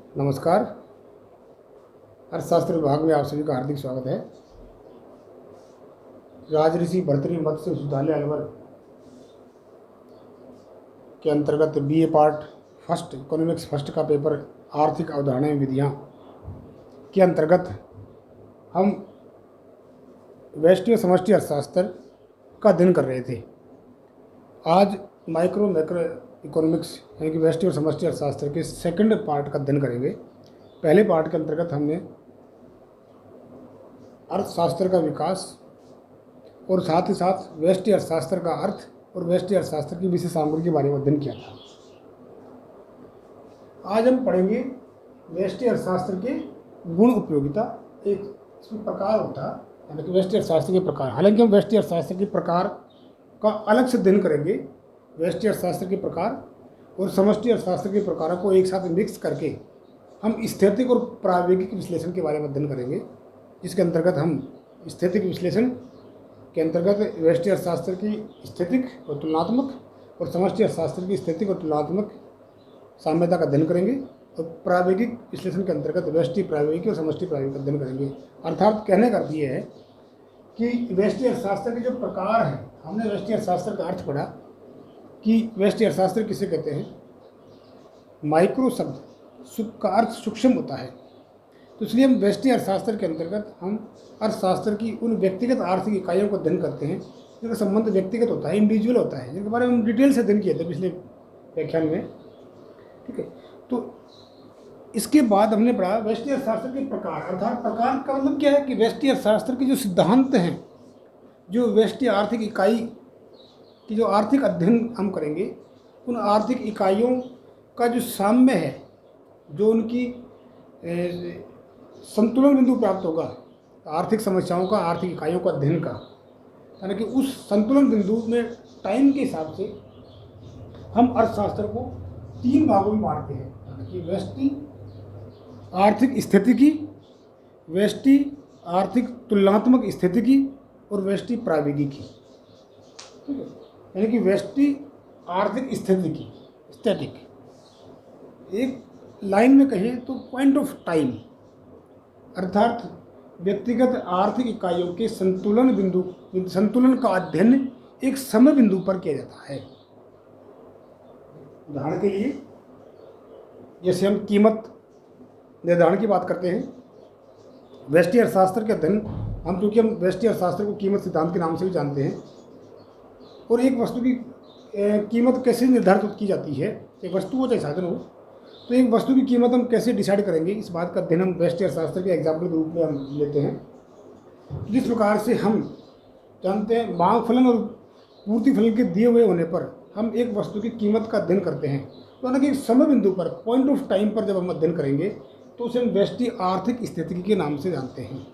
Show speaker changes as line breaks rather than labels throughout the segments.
नमस्कार। अर्थशास्त्र विभाग में आप सभी का हार्दिक स्वागत है। राजऋषि भर्तृहरि मत्स्य विश्वविद्यालय अलवर के अंतर्गत BA part first economics first का पेपर आर्थिक अवधारणाएं विधियां के अंतर्गत हम व्यष्टि और समष्टि अर्थशास्त्र का अध्ययन कर रहे थे। आज माइक्रो मैक्रो इकोनॉमिक्स यानी कि व्यष्टि और समष्टि अर्थशास्त्र के सेकंड पार्ट का अध्ययन करेंगे। पहले पार्ट के अंतर्गत हमने अर्थशास्त्र का विकास और साथ ही साथ व्यष्टि अर्थशास्त्र का अर्थ और व्यष्टि अर्थशास्त्र की विशेष सामग्री के बारे में अध्ययन किया था। आज हम पढ़ेंगे व्यष्टि अर्थशास्त्र के गुण उपयोगिता। एक इसमें प्रकार होता है, यानी कि व्यष्टि अर्थशास्त्र के प्रकार। हालांकि हम व्यष्टि अर्थशास्त्र के प्रकार का अलग से अध्ययन करेंगे। व्यष्टि अर्थशास्त्र के प्रकार और समष्टि अर्थशास्त्र के प्रकारों को एक साथ मिक्स करके हम स्थैतिक और प्रायोगिक विश्लेषण के बारे में अध्ययन करेंगे, जिसके अंतर्गत हम स्थैतिक विश्लेषण के अंतर्गत व्यष्टि अर्थशास्त्र की स्थैतिक और तुलनात्मक और समष्टि अर्थशास्त्र की स्थैतिक और तुलनात्मक साम्यता का अध्ययन करेंगे और प्रायोगिक विश्लेषण के अंतर्गत व्यष्टि प्रायोगिक और समष्टि प्रायोगिक का अध्ययन करेंगे। अर्थात कहने का अर्थ ये है कि व्यष्टि अर्थशास्त्र के जो प्रकार हैं, हमने व्यष्टि अर्थशास्त्र का अर्थ पढ़ा कि व्यष्टि अर्थशास्त्र किसे कहते हैं। माइक्रो शब्द का अर्थ सूक्ष्म होता है, तो इसलिए हम व्यष्टि अर्थशास्त्र के अंतर्गत हम अर्थशास्त्र की उन व्यक्तिगत आर्थिक इकाइयों को अध्ययन करते हैं जिनका संबंध व्यक्तिगत होता है, इंडिविजुअल होता है, जिनके बारे में हम डिटेल से अध्ययन किए थे पिछले व्याख्यान में। ठीक है, तो इसके बाद हमने पढ़ा व्यष्टि अर्थशास्त्र के प्रकार। अर्थात प्रकार का मतलब क्या है कि व्यष्टि अर्थशास्त्र के जो सिद्धांत हैं, जो व्यष्टि आर्थिक इकाई की जो आर्थिक अध्ययन हम करेंगे, उन आर्थिक इकाइयों का जो साम्य है, जो उनकी संतुलन बिंदु प्राप्त होगा आर्थिक समस्याओं का, आर्थिक इकाइयों का अध्ययन का, यानी कि उस संतुलन बिंदु में टाइम के हिसाब से हम अर्थशास्त्र को 3 भागों में बांटते हैं, यानी कि व्यष्टि आर्थिक स्थितिकी, व्यष्टि आर्थिक तुलनात्मक स्थितिकी और व्यष्टि प्रायोगिकी। ठीक है, यानी कि व्यष्टि आर्थिक स्थितिकी स्टैटिक, एक लाइन में कहें तो पॉइंट ऑफ टाइम, अर्थात व्यक्तिगत आर्थिक इकाइयों के संतुलन का अध्ययन एक समय बिंदु पर किया जाता है। उदाहरण के लिए जैसे हम कीमत निर्धारण की बात करते हैं, व्यष्टि अर्थशास्त्र के अध्ययन हम, क्योंकि हम व्यष्टि अर्थशास्त्र को कीमत सिद्धांत के नाम से भी जानते हैं, और एक वस्तु की कीमत कैसे निर्धारित की जाती है, एक वस्तु हो चाहे साधन हो, तो एक वस्तु की कीमत हम कैसे डिसाइड करेंगे, इस बात का अध्ययन हम व्यष्टि अर्थशास्त्र के एग्जाम्पल के रूप में हम लेते हैं। जिस प्रकार से हम जानते हैं मांग फलन और पूर्ति फलन के दिए हुए होने पर हम एक वस्तु की कीमत का अध्ययन करते हैं, तो यानी कि समय बिंदु पर, पॉइंट ऑफ टाइम पर जब हम अध्ययन करेंगे तो उसे हम व्यष्टि आर्थिक स्थितिकी के नाम से जानते हैं।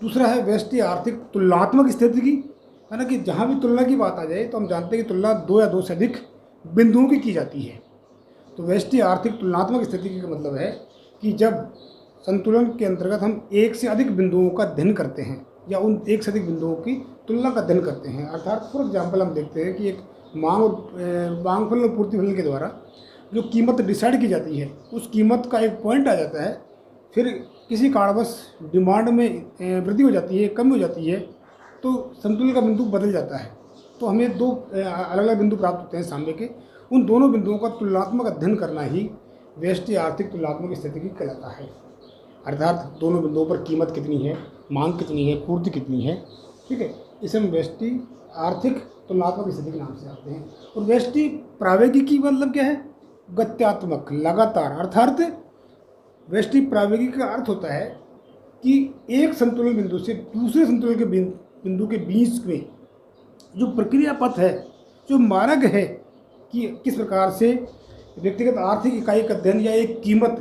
दूसरा है व्यष्टि आर्थिक तुलनात्मक स्थितिकी, यानी कि जहाँ भी तुलना की बात आ जाए तो हम जानते हैं कि तुलना 2 या 2 से अधिक बिंदुओं की जाती है। तो व्यष्टि आर्थिक तुलनात्मक स्थितिकी का मतलब है कि जब संतुलन के अंतर्गत हम एक से अधिक बिंदुओं का अध्ययन करते हैं या उन एक से अधिक बिंदुओं की तुलना का अध्ययन करते हैं। अर्थात फॉर एग्जाम्पल हम देखते हैं कि एक मांग फलन और पूर्ति फलन के द्वारा जो कीमत डिसाइड की जाती है, उस कीमत का एक पॉइंट आ जाता है, फिर किसी कारणवश डिमांड में वृद्धि हो जाती है, कमी हो जाती है, तो संतुलन का बिंदु बदल जाता है। तो हमें 2 अलग अलग बिंदु प्राप्त होते हैं सामने के, उन दोनों बिंदुओं का तुलनात्मक अध्ययन करना ही व्यष्टि आर्थिक तुलनात्मक स्थितिकी कहलाता है। अर्थात दोनों बिंदुओं पर कीमत कितनी है, मांग कितनी है, पूर्ति कितनी है। ठीक है, इसे हम व्यष्टि आर्थिक तुलनात्मक स्थिति के नाम से जानते हैं। और व्यष्टि प्रायोगिकी मतलब क्या है, गत्यात्मक, लगातार। अर्थात व्यष्टि प्रायोगिकी का अर्थ होता है कि एक संतुलन बिंदु से दूसरे संतुलन के बिंदु के बीच में जो प्रक्रिया पथ है, जो मार्ग है कि किस प्रकार से व्यक्तिगत आर्थिक इकाई का अध्ययन या एक कीमत,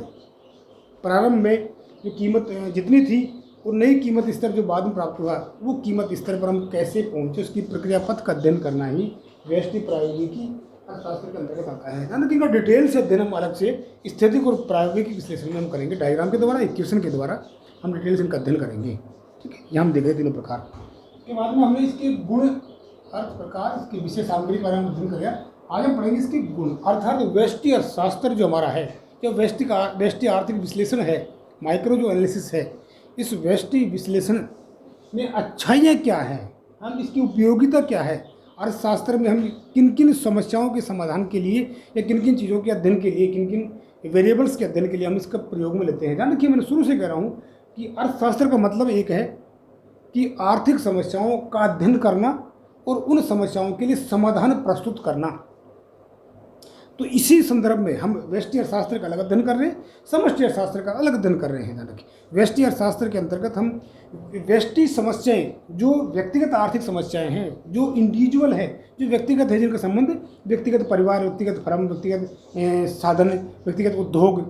प्रारंभ में जो कीमत जितनी थी और नई कीमत स्तर जो बाद में प्राप्त हुआ, वो कीमत स्तर पर हम कैसे पहुँचे, उसकी प्रक्रिया पथ का अध्ययन करना ही व्यष्टि प्रायोगिकी अर्थशास्त्र के अंतर्गत आता है। यानी कि इनका डिटेल से अध्ययन हम अलग से स्थैतिक और प्रायोगिक विश्लेषण में हम करेंगे, डायग्राम के द्वारा, इक्वेशन के द्वारा हम डिटेल से इनका अध्ययन करेंगे। ठीक है, यहाँ हम देख रहे हैं 3 प्रकार। उसके बाद में हमने इसके गुण, अर्थ, प्रकार, इसकी विशेष सामग्री के बारे में अध्ययन करें। आज हम पढ़ेंगे इसके गुण, अर्थात व्यष्टि अर्थशास्त्र जो हमारा है जो व्यष्टि आर्थिक विश्लेषण है, माइक्रो जो एनालिसिस है, इस व्यष्टि विश्लेषण में अच्छाइयाँ क्या हैं, हम इसकी उपयोगिता क्या है, अर्थशास्त्र में हम किन किन समस्याओं के समाधान के लिए या किन किन चीज़ों के अध्ययन के लिए, किन किन वेरिएबल्स के अध्ययन के लिए हम इसका प्रयोग में लेते हैं। ध्यान रखिए, मैंने शुरू से कह रहा हूँ कि अर्थशास्त्र का मतलब एक है कि आर्थिक समस्याओं का अध्ययन करना और उन समस्याओं के लिए समाधान प्रस्तुत करना। तो इसी संदर्भ में हम व्यष्टि अर्थशास्त्र का अलग अध्ययन कर रहे हैं, समष्टि अर्थशास्त्र का अलग अध्ययन कर रहे हैं। ध्यान रखिए, व्यष्टि अर्थशास्त्र के अंतर्गत हम व्यष्टि समस्याएं, जो व्यक्तिगत आर्थिक समस्याएं हैं, जो इंडिविजुअल है, जो व्यक्तिगत है, जिनका संबंध व्यक्तिगत परिवार, व्यक्तिगत फर्म, व्यक्तिगत साधन, व्यक्तिगत उद्योग,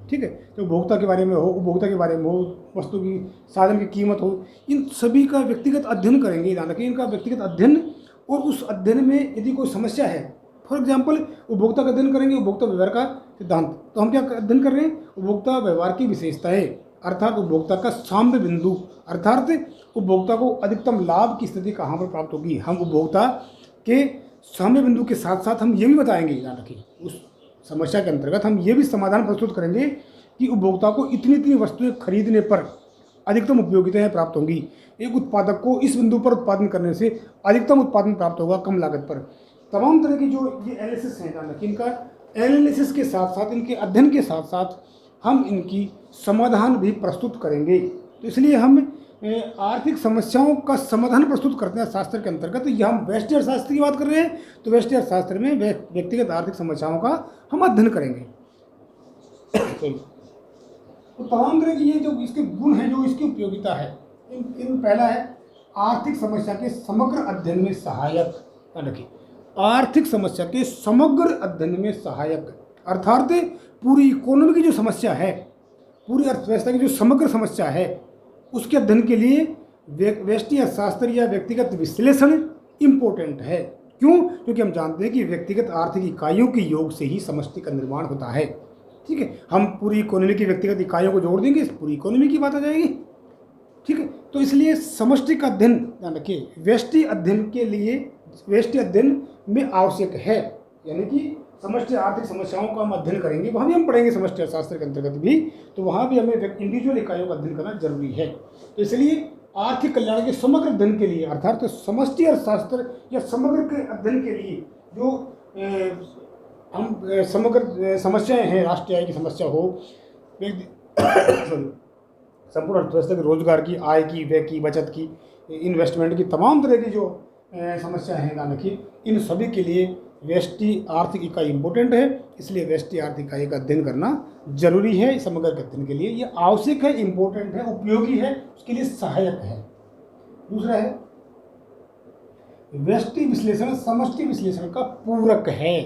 ठीक है, तो उपभोक्ता के बारे में हो, उपभोक्ता के बारे में हो, वस्तु की साधन की कीमत हो, इन सभी का व्यक्तिगत अध्ययन करेंगे। ध्यान रखिए, इनका व्यक्तिगत अध्ययन, और उस अध्ययन में यदि कोई समस्या है, फॉर एग्जाम्पल उपभोक्ता का अध्ययन करेंगे, उपभोक्ता व्यवहार का सिद्धांत, तो हम क्या अध्ययन कर रहे हैं, उपभोक्ता व्यवहार की विशेषताएं, अर्थात उपभोक्ता का साम्य बिंदु, अर्थात उपभोक्ता को अधिकतम लाभ की स्थिति कहाँ पर प्राप्त होगी। हम उपभोक्ता के साम्य बिंदु के साथ साथ हम ये भी बताएंगे, ध्यान रखिए, उस समस्या के अंतर्गत हम ये भी समाधान प्रस्तुत करेंगे कि उपभोक्ता को इतनी इतनी वस्तुएं खरीदने पर अधिकतम उपयोगिताएं प्राप्त होंगी। एक उत्पादक को इस बिंदु पर उत्पादन करने से अधिकतम उत्पादन प्राप्त होगा कम लागत पर। तमाम तरह की जो ये एनालिसिस हैं, ध्यान रखिए, इनका एनालिसिस के साथ साथ, इनके अध्ययन के साथ साथ हम इनकी समाधान भी प्रस्तुत करेंगे। तो इसलिए हम आर्थिक समस्याओं का समाधान प्रस्तुत करते हैं शास्त्र के अंतर्गत। तो यह हम व्यष्टि अर्थशास्त्र की बात कर रहे हैं, तो व्यष्टि अर्थशास्त्र में व्यक्तिगत आर्थिक समस्याओं का हम अध्ययन करेंगे। तो तमाम तरह की ये जो इसके गुण हैं, जो इसकी उपयोगिता है, इन पहला है आर्थिक समस्या के समग्र अध्ययन में सहायक। रखिए, आर्थिक समस्या के समग्र अध्ययन में सहायक, अर्थात पूरी इकोनॉमी की जो समस्या है, पूरी अर्थव्यवस्था की जो समग्र समस्या है, उसके अध्ययन के लिए व्यष्टि अर्थशास्त्र या व्यक्तिगत विश्लेषण इम्पोर्टेंट है। क्यों? क्योंकि हम जानते हैं कि व्यक्तिगत आर्थिक इकाइयों के योग से ही समष्टि का निर्माण होता है। ठीक है, हम पूरी इकोनॉमी की व्यक्तिगत इकाइयों को जोड़ देंगे, पूरी इकोनॉमी की बात आ जाएगी। ठीक है, तो इसलिए समष्टि का अध्ययन, ध्यान रखिए, व्यष्टि अध्ययन के लिए, व्यष्टि अध्ययन में आवश्यक है, यानी कि समष्टि आर्थिक समस्याओं का हम अध्ययन करेंगे, वहाँ भी हम पढ़ेंगे समष्टि अर्थशास्त्र के अंतर्गत भी, तो वहाँ भी हमें इंडिविजुअल इकाइयों का अध्ययन करना जरूरी है। तो इसलिए आर्थिक कल्याण के समग्र अध्ययन के लिए, अर्थात तो समष्टि अर्थशास्त्र या समग्र के अध्ययन के लिए जो हम समग्र समस्याएं हैं, राष्ट्रीय आय की समस्या हो, संपूर्ण अर्थव्यवस्था की, रोजगार की, आय की, व्यय की, बचत की, इन्वेस्टमेंट की, तमाम तरह की जो समस्याएं हैं, ध्यान रखिए, इन सभी के लिए व्यष्टि आर्थिक इकाई इम्पोर्टेंट है। इसलिए व्यष्टि आर्थिक इकाई का अध्ययन करना जरूरी है समग्र के अध्ययन के लिए। ये आवश्यक है, इम्पोर्टेंट है, उपयोगी है, उसके लिए सहायक है। दूसरा है व्यष्टि विश्लेषण समष्टि विश्लेषण का पूरक है।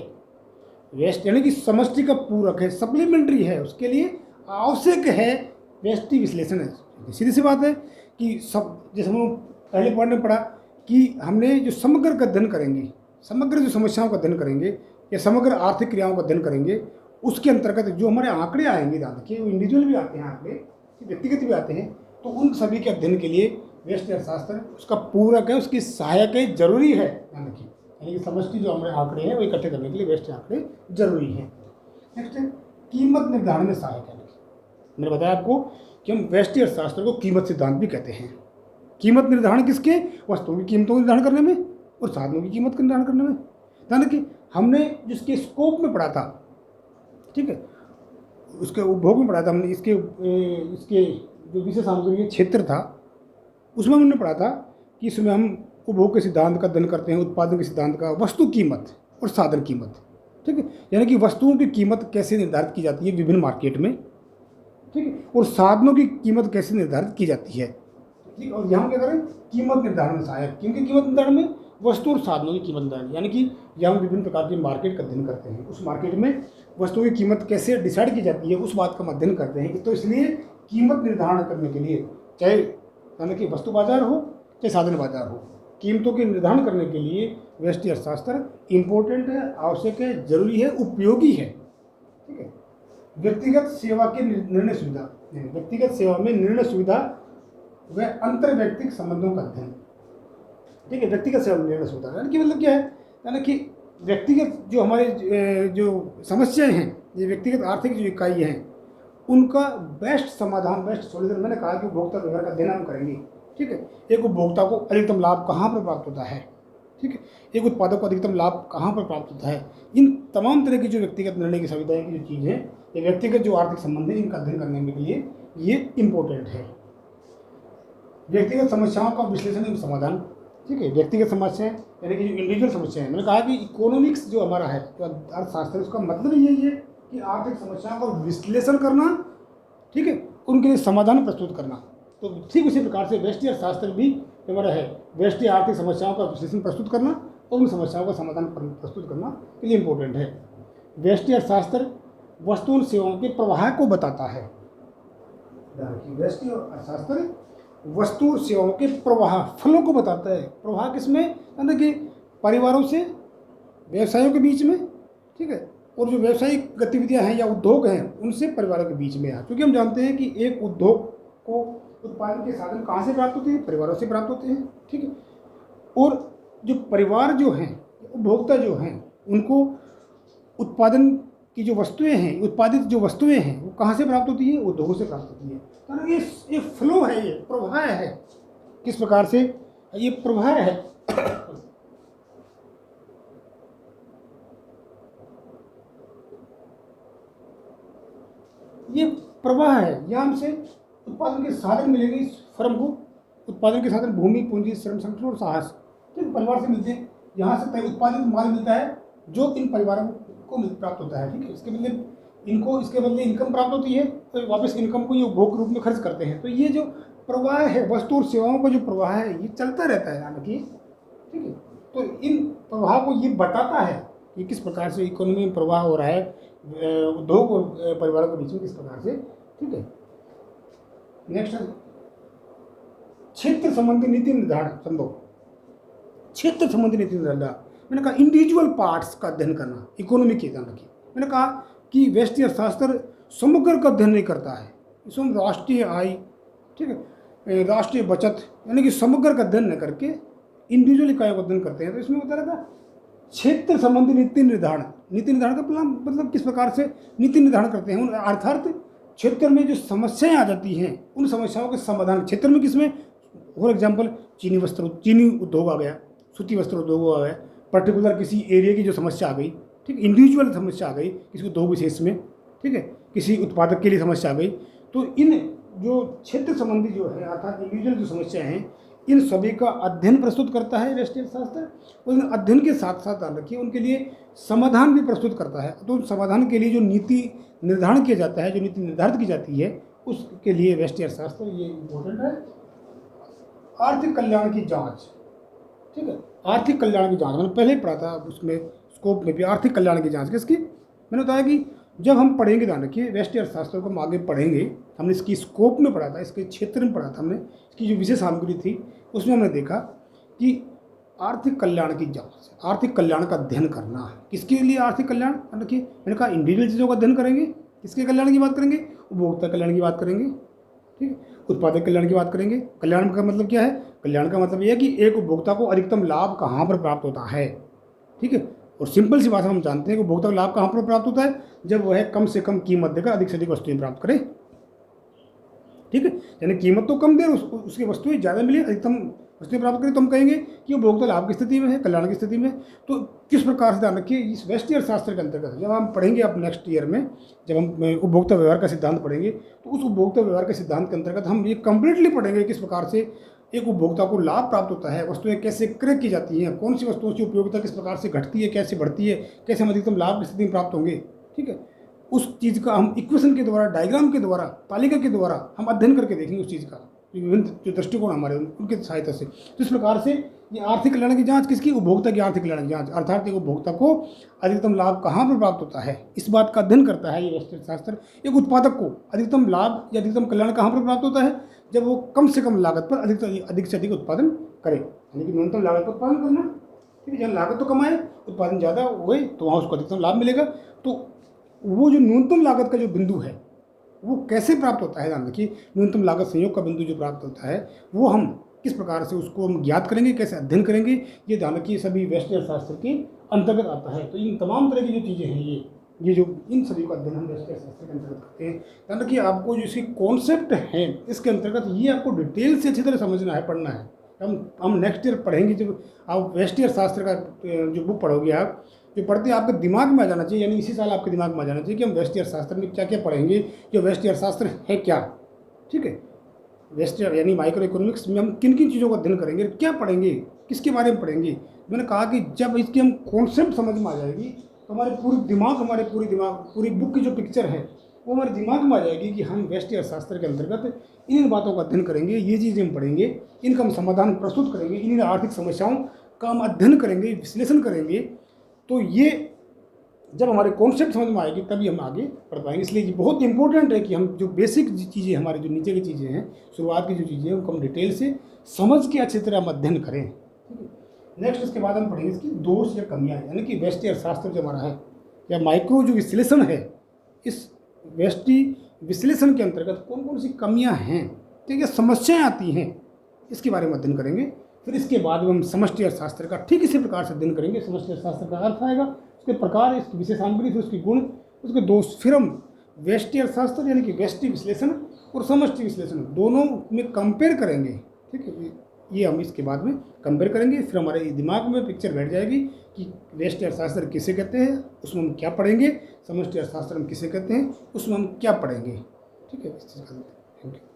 व्यष्टि यानी कि समष्टि का पूरक है, सप्लीमेंट्री है, उसके लिए आवश्यक है व्यष्टि विश्लेषण। सीधी सी बात है कि सब, जैसे हम पहले पॉइंट में पढ़ा कि हमने जो समग्र का अध्ययन करेंगे, समग्र जो समस्याओं का अध्ययन करेंगे या समग्र आर्थिक क्रियाओं का अध्ययन करेंगे, उसके अंतर्गत जो हमारे आंकड़े आएंगे, ध्यान रखिए, वो इंडिविजुअल भी आते हैं आंकड़े, व्यक्तिगत भी आते हैं, तो उन सभी के अध्ययन के लिए व्यष्टि अर्थशास्त्र उसका पूरक है, उसकी सहायक है, जरूरी है। ध्यान रखिए, यानी कि समष्टि जो हमारे आंकड़े हैं वो इकट्ठे करने के लिए व्यष्टि आंकड़े जरूरी हैं। नेक्स्ट है कीमत निर्धारण में सहायक है। मैंने बताया आपको कि हम व्यष्टि अर्थशास्त्र को कीमत सिद्धांत भी कहते हैं। कीमत निर्धारण किसके? वस्तुओं की कीमतों का निर्धारण करने में और साधनों की कीमत का निर्धारण करने में। ध्यान रखिए, हमने जिसके स्कोप में पढ़ा था, ठीक है, उसके उपभोग में पढ़ा था हमने, इसके जो विषय सामग्री क्षेत्र था, उसमें हमने पढ़ा था कि इसमें हम उपभोग के सिद्धांत का अध्ययन करते हैं, उत्पादन के सिद्धांत का, वस्तु कीमत और साधन कीमत। ठीक है, यानी कि वस्तुओं की कीमत कैसे निर्धारित की जाती है विभिन्न मार्केट में, ठीक है, और साधनों की कीमत कैसे निर्धारित की जाती है। ठीक, और यहाँ क्या करें, कीमत निर्धारण में सहायक, क्योंकि कीमत निर्धारण में वस्तु और साधनों की कीमत निर्धारण, यानी कि यहाँ हम विभिन्न प्रकार की मार्केट का अध्ययन करते हैं, उस मार्केट में वस्तुओं की कीमत कैसे डिसाइड की जाती है, उस बात का हम अध्ययन करते हैं। तो इसलिए कीमत निर्धारण करने के लिए, चाहे यानी कि वस्तु बाजार हो चाहे साधन बाजार हो, कीमतों के निर्धारण करने के लिए व्यष्टि अर्थशास्त्र इम्पोर्टेंट है, आवश्यक है, जरूरी है, उपयोगी है। ठीक है, व्यक्तिगत सेवा के निर्णय सुविधा, व्यक्तिगत सेवा में निर्णय सुविधा व अंतर व्यक्तिक संबंधों का अध्ययन। ठीक है, व्यक्तिगत सेवा में निर्णय सुविधा यानी कि मतलब क्या है, यानी कि व्यक्तिगत जो हमारे जो समस्याएं हैं, ये व्यक्तिगत आर्थिक जो इकाई हैं उनका बेस्ट समाधान, बेस्ट सॉल्यूशन, मैंने कहा कि उपभोक्ता व्यवहार का अध्ययन हम करेंगे। ठीक है, एक उपभोक्ता को अधिकतम लाभ कहाँ पर प्राप्त होता है, ठीक है, एक उत्पादक को अधिकतम लाभ कहाँ पर प्राप्त होता है, इन तमाम तरह की जो व्यक्तिगत निर्णय की सुविधाएं की जो चीज़ है, ये व्यक्तिगत जो आर्थिक संबंध है इनका अध्ययन करने के लिए ये इम्पोर्टेंट है। व्यक्तिगत समस्याओं का विश्लेषण एवं समाधान। ठीक है, व्यक्तिगत समस्याएं यानी कि जो इंडिविजुअल समस्याएं, मैंने कहा कि इकोनॉमिक्स जो हमारा है, जो अर्थशास्त्र, उसका मतलब यही है कि आर्थिक समस्याओं का विश्लेषण करना, ठीक है, उनके लिए समाधान प्रस्तुत करना। तो ठीक उसी प्रकार से व्यष्टि अर्थशास्त्र भी हमारा है, व्यष्टि आर्थिक समस्याओं का विश्लेषण प्रस्तुत करना और उन समस्याओं का समाधान प्रस्तुत करना के लिए इम्पोर्टेंट है। व्यष्टि अर्थशास्त्र वस्तु और सेवाओं के प्रवाह को बताता है। व्यष्टि अर्थशास्त्र वस्तु और सेवाओं के प्रवाह, फ्लो को बताता है। प्रवाह किसमें, यानी कि परिवारों से व्यवसायों के बीच में, ठीक है, और जो व्यावसायिक गतिविधियां हैं या उद्योग हैं उनसे परिवारों के बीच में है। क्योंकि हम जानते हैं कि एक उद्योग को उत्पादन के साधन कहाँ से प्राप्त होते हैं, परिवारों से प्राप्त होते हैं। ठीक है, और जो परिवार जो हैं, उपभोक्ता जो हैं, उनको उत्पादन की जो वस्तुएं हैं, उत्पादित जो वस्तुएं हैं वो कहाँ से प्राप्त होती है, उद्योगों से प्राप्त होती है। तो ये फ्लो है, ये प्रवाह है। किस प्रकार से ये प्रवाह है ये प्रवाह है। यहाँ हमसे उत्पादन के साधन मिलेंगे इस फर्म को, उत्पादन के साधन भूमि, पूंजी, श्रम, संगठन और साहस, ठीक, परिवार से मिलते हैं। यहाँ से तय उत्पादित माल मिलता है जो इन परिवारों को प्राप्त होता है। ठीक है, इसके बदले इनकम प्राप्त होती है, तो वापस इनकम को ये उपभोग के रूप में खर्च करते हैं। तो ये जो प्रवाह है, वस्तु और सेवाओं का जो प्रवाह है, ये चलता रहता है, हालांकि, ठीक है। तो इन प्रवाह को ये बताता है कि किस प्रकार से इकोनॉमी में प्रवाह हो रहा है, उद्योग और परिवारों के बीच में किस प्रकार से। ठीक है, नेक्स्ट क्षेत्र संबंधी नीति निर्धारण संभव। क्षेत्र संबंधी नीति निर्धारण, मैंने कहा इंडिविजुअल पार्ट्स का अध्ययन करना, इकोनॉमी के ध्यान रखिए। मैंने कहा कि व्यष्टि अर्थशास्त्र समग्र का अध्ययन नहीं करता है, इसमें राष्ट्रीय आय, ठीक है, राष्ट्रीय बचत, यानी कि समग्र का अध्ययन न करके इंडिविजुअल इकाइयों का अध्ययन करते हैं। तो इसमें बता रहा था क्षेत्र संबंधी नीति निर्धारण। नीति निर्धारण का मतलब किस प्रकार से नीति निर्धारण करते हैं, अर्थात क्षेत्र में जो समस्याएं आ जाती हैं उन समस्याओं के समाधान क्षेत्र में, किसमें, फॉर एग्जाम्पल चीनी उद्योग आ गया, सूती वस्त्र उद्योग आ गया, पर्टिकुलर किसी एरिया की जो समस्या आ गई, ठीक, इंडिविजुअल समस्या आ गई किसी उद्योग विशेष में, ठीक है, किसी उत्पादक के लिए समस्या आ गई। तो इन जो क्षेत्र संबंधी जो है, अर्थात इंडिविजुअल जो समस्याएं हैं, इन सभी का अध्ययन प्रस्तुत करता है व्यष्टि अर्थशास्त्र। और अध्ययन के साथ साथ ध्यान रखिए उनके लिए समाधान भी प्रस्तुत करता है। तो समाधान के लिए जो नीति निर्धारण किया जाता है, जो नीति निर्धारित की जाती है, उसके लिए व्यष्टि अर्थशास्त्र ये इम्पोर्टेंट है। आर्थिक कल्याण की जांच, ठीक है, आर्थिक कल्याण की जांच मैंने पहले ही पढ़ा था, उसमें स्कोप में भी आर्थिक कल्याण की जांच किसकी, मैंने बताया कि जब हम पढ़ेंगे, ध्यान रखिए, व्यष्टि अर्थशास्त्र को हम आगे पढ़ेंगे, हमने इसकी स्कोप में पढ़ा था, इसके क्षेत्र में पढ़ा था हमने, इसकी जो विशेष सामग्री थी उसमें हमने देखा कि आर्थिक कल्याण की जांच, आर्थिक कल्याण का अध्ययन करना। किसके लिए आर्थिक कल्याण, रखिए, मैंने कहा इंडिविजुअल चीज़ों का अध्ययन करेंगे, किसके कल्याण की बात करेंगे, उपभोक्ता कल्याण की बात करेंगे, ठीक है, उत्पादक कल्याण की बात करेंगे। कल्याण का मतलब क्या है, कल्याण का मतलब यह है कि एक उपभोक्ता को अधिकतम लाभ कहाँ पर प्राप्त होता है, ठीक है। और सिंपल सी बात हम जानते हैं कि उपभोक्ता को लाभ कहाँ पर प्राप्त होता है, जब वह कम से कम कीमत देकर अधिक से अधिक वस्तुएं प्राप्त करे, ठीक है, यानी कीमत तो कम दे, उसकी वस्तुएं ज़्यादा मिले, अधिकतम वस्तुएं प्राप्त करें, तो हम कहेंगे कि उपभोक्ता लाभ की स्थिति में है, कल्याण की स्थिति में। तो किस प्रकार से ध्यान रखिए, इस व्यष्टि अर्थशास्त्र के अंतर्गत जब हम पढ़ेंगे अब नेक्स्ट ईयर में, जब हम उपभोक्ता व्यवहार का सिद्धांत पढ़ेंगे, तो उस उपभोक्ता व्यवहार के सिद्धांत के अंतर्गत हम ये कंप्लीटली पढ़ेंगे किस प्रकार से एक उपभोक्ता को लाभ प्राप्त होता है, वस्तुएं कैसे क्रय की जाती हैं, कौन सी वस्तुओं की उपयोगिता किस प्रकार से घटती है, कैसे बढ़ती है, कैसे हम अधिकतम लाभ की स्थिति में प्राप्त होंगे, ठीक है। उस चीज़ का हम इक्वेशन के द्वारा, डायग्राम के द्वारा, तालिका के द्वारा हम अध्ययन करके देखेंगे उस चीज़ का, विभिन्न जो दृष्टिकोण हमारे उनके सहायता से। तो इस प्रकार से ये आर्थिक कल्याण की जांच किसकी, उपभोक्ता की आर्थिक कल्याण की जांच, अर्थात एक उपभोक्ता को अधिकतम लाभ कहाँ पर प्राप्त होता है, इस बात का अध्ययन करता है ये व्यष्टि अर्थशास्त्र। एक उत्पादक को अधिकतम लाभ या अधिकतम कल्याण कहाँ पर प्राप्त होता है, जब वो कम से कम लागत पर अधिक से अधिक उत्पादन करे, यानी कि न्यूनतम लागत पर उत्पादन करना, ठीक है। जहाँ लागत तो कमाए, उत्पादन ज़्यादा हुए तो वहाँ उसको अधिकतम लाभ मिलेगा। तो वो जो न्यूनतम लागत का जो बिंदु है वो कैसे प्राप्त होता है, ध्यान रखिए, न्यूनतम लागत संयोग का बिंदु जो प्राप्त होता है वो हम किस प्रकार से उसको हम ज्ञात करेंगे, कैसे अध्ययन करेंगे, ये ध्यान रखिए सभी व्यष्टि अर्थशास्त्र के अंतर्गत आता है। तो इन तमाम तरह की जो चीज़ें हैं ये ये जो इन सभी का अध्ययन हम वेस्टर्न शास्त्र के अंतर्गत करते हैं। ध्यान रखिए, आपको जो इसके कॉन्सेप्ट हैं इसके अंतर्गत ये आपको डिटेल से अच्छी तरह समझना है, पढ़ना है। हम नेक्स्ट ईयर पढ़ेंगे, जब आप वेस्टर्न शास्त्र का जो बुक पढ़ोगे, आप जो पढ़ते हैं आपके दिमाग में आ जाना चाहिए, यानी इसी साल आपके दिमाग में आ जाना चाहिए कि हम वेस्टर्न शास्त्र में क्या क्या पढ़ेंगे, जो वेस्टर्न शास्त्र है क्या। ठीक है, वेस्टर्न यानी माइक्रो इकोनॉमिक्स में हम किन किन चीज़ों का अध्ययन करेंगे, क्या पढ़ेंगे, किसके बारे में पढ़ेंगे। मैंने कहा कि जब इसकी हम कॉन्सेप्ट समझ में आ जाएगी तो हमारे पूरी बुक की जो पिक्चर है वो हमारे दिमाग में आ जाएगी कि हम वेस्टर्न शास्त्र के अंतर्गत इन बातों का अध्ययन करेंगे, ये चीज़ें हम पढ़ेंगे, इनका हम समाधान प्रस्तुत करेंगे, इन आर्थिक समस्याओं का हम अध्ययन करेंगे, विश्लेषण करेंगे। तो ये जब हमारे कॉन्सेप्ट समझ में आएगी तभी हम आगे पढ़ पाएंगे। इसलिए ये बहुत इंपॉर्टेंट है कि हम जो बेसिक चीज़ें, हमारी जो नीचे की चीज़ें हैं, शुरुआत की जो चीज़ें हैं, उनको हम डिटेल से समझ के अच्छी तरह हम अध्ययन करें। ठीक है, नेक्स्ट इसके बाद हम पढ़ेंगे इसकी दोष या कमियाँ, यानी कि वेस्टर्न शास्त्र जो हमारा है या माइक्रो जो विश्लेषण है, इस वेस्टर्न विश्लेषण के अंतर्गत कौन कौन सी कमियाँ हैं, ठीक है, समस्याएँ आती हैं, इसके बारे में अध्ययन करेंगे। फिर इसके बाद हम समष्टि अर्थशास्त्र का ठीक इसी प्रकार से अध्ययन करेंगे। समष्टि अर्थशास्त्र का अर्थ आएगा, उसके प्रकार, इसकी विशेषांकनी, फिर उसके गुण, उसके दोष। फिर हम व्यष्टि अर्थशास्त्र यानी कि व्यष्टि विश्लेषण और समष्टि विश्लेषण दोनों में कंपेयर करेंगे। ठीक है, ये हम इसके बाद में कंपेयर करेंगे। फिर हमारे दिमाग में पिक्चर बैठ जाएगी कि व्यष्टि अर्थशास्त्र किसे कहते हैं, उसमें हम क्या पढ़ेंगे, समष्टि अर्थशास्त्र हम किसे कहते हैं, उसमें हम क्या पढ़ेंगे। ठीक है, इस चीज़ का थैंक यू।